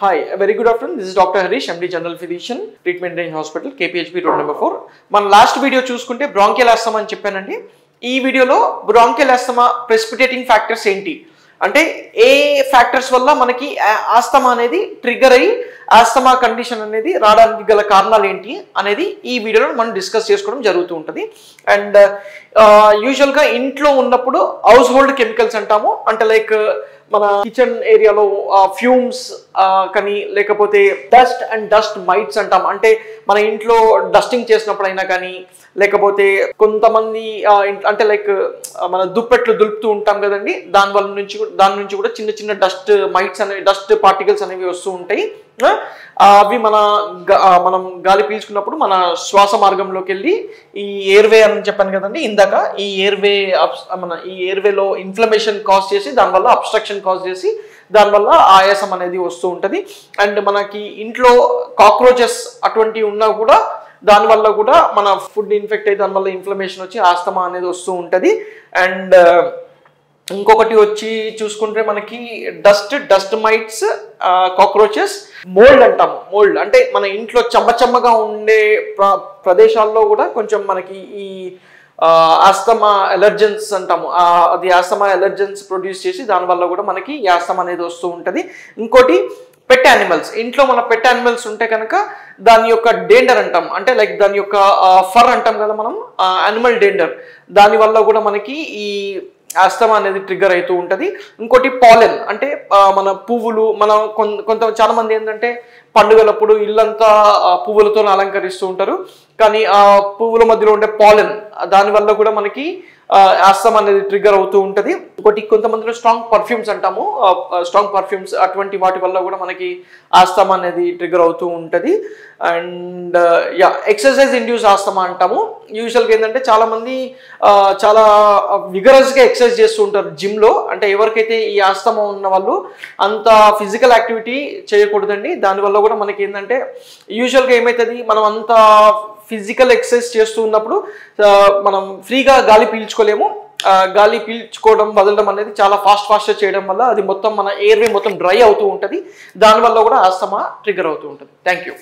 Hi, a very good afternoon. This is Dr. Harish, MD General Physician, Treatment Range Hospital, KPHP Road number 4. మన last video చూసుకుంటే bronchial asthma అని చెప్పానండి. ఈ వీడియోలో bronchial asthma precipitating factors ఏంటి అంటే ఏ factors వల్ల మనకి ఆస్తమా అనేది ట్రిగ్గర్ అయ్యి ఆస్తమా కండిషన్ అనేది రావడానికి గల కారణాలు ఏంటి అనేది ఈ వీడియోలో మనం డిస్కస్ చేసుకోవడం జరుగుతూ ఉంటుంది. అండ్ యూజువల్గా ఇంట్లో ఉన్నప్పుడు హౌస్ హోల్డ్ కెమికల్స్ అంటాము, అంటే లైక్ మన కిచెన్ ఏరియాలో ఫ్యూమ్స్ కానీ లేకపోతే డస్ట్ అండ్ డస్ట్ మైట్స్ అంటాం, అంటే మన ఇంట్లో డస్టింగ్ చేసినప్పుడైనా కానీ లేకపోతే కొంతమంది అంటే లైక్ మన దుప్పెట్లు దులుపుతూ ఉంటాం కదండి, దాని నుంచి కూడా చిన్న చిన్న డస్ట్ మైట్స్ అనేవి, డస్ట్ పార్టికల్స్ అనేవి వస్తూ ఉంటాయి. అవి మనం గాలి పీల్చుకున్నప్పుడు మన శ్వాస మార్గంలోకి వెళ్ళి ఈ ఎయిర్వే అని చెప్పాను కదండి ఇందాక, ఈ ఎయిర్వేలో ఇన్ఫ్లమేషన్ కాజ్ చేసి దానివల్ల అబ్స్ట్రక్షన్ కాజ్ చేసి దానివల్ల ఆయాసం అనేది వస్తూ ఉంటుంది. అండ్ మనకి ఇంట్లో కాక్రోచెస్ అటువంటివి ఉన్నా కూడా దానివల్ల కూడా మన ఫుడ్ ఇన్ఫెక్ట్ అయ్యి దానివల్ల ఇన్ఫ్లమేషన్ వచ్చి ఆస్తమా అనేది వస్తూ ఉంటుంది. అండ్ ఇంకొకటి వచ్చి చూసుకుంటే మనకి డస్ట్ మైట్స్, కాక్రోచెస్, మోల్డ్ అంటాము. మోల్డ్ అంటే మన ఇంట్లో చెమ్మగా ఉండే ప్రదేశాల్లో కూడా కొంచెం మనకి ఈ ఆస్తమా ఎలర్జెన్స్ అంటాము, అది ఆస్తమా ఎలర్జెన్స్ ప్రొడ్యూస్ చేసి దానివల్ల కూడా మనకి ఈ ఆస్తమా అనేది వస్తూ ఉంటుంది. ఇంకోటి పెట్ యానిమల్స్, ఇంట్లో మన పెట్ యానిమల్స్ ఉంటే కనుక దాని యొక్క డేండర్ అంటాం, అంటే లైక్ దాని యొక్క ఫర్ అంటాం కదా మనం, యానిమల్ డేండర్, దానివల్ల కూడా మనకి ఈ ఆస్తమా అనేది ట్రిగ్గర్ అవుతూ ఉంటుంది. ఇంకోటి పాలెన్, అంటే మన పువ్వులు, మనం చాలా మంది ఏంటంటే పండుగలప్పుడు ఇల్లంతా పువ్వులతో అలంకరిస్తూ ఉంటారు, కానీ ఆ పువ్వుల మధ్యలో ఉండే పాలెన్ దానివల్ల కూడా మనకి ఆస్తమా అనేది ట్రిగ్గర్ అవుతూ ఉంటుంది. ఇంకోటి కొంతమందిలో స్ట్రాంగ్ పర్ఫ్యూమ్స్ అంటాము, స్ట్రాంగ్ పర్ఫ్యూమ్స్ అటువంటి వాటి వల్ల కూడా మనకి ఆస్తమా అనేది ట్రిగ్గర్ అవుతూ ఉంటుంది. అండ్ ఎక్సర్సైజ్ ఇండ్యూస్ ఆస్తమా అంటాము. యూజువల్గా ఏంటంటే చాలామంది చాలా విగరస్గా ఎక్సర్సైజ్ చేస్తూ ఉంటారు జిమ్లో, అంటే ఎవరికైతే ఈ ఆస్తమా ఉన్న వాళ్ళు అంత ఫిజికల్ యాక్టివిటీ చేయకూడదండి. దానివల్ల కూడా మనకి ఏంటంటే యూజువల్గా ఏమవుతుంది, మనం అంత ఫిజికల్ ఎక్సర్సైజ్ చేస్తూ ఉన్నప్పుడు మనం ఫ్రీగా గాలి పీల్చుకోలేము. గాలి పీల్చుకోవడం వదలడం అనేది చాలా ఫాస్ట్గా చేయడం వల్ల అది మొత్తం మన ఎయిర్వే మొత్తం డ్రై అవుతూ ఉంటుంది, దానివల్ల కూడా ఆస్తమా ట్రిగ్గర్ అవుతూ ఉంటుంది. Thank you.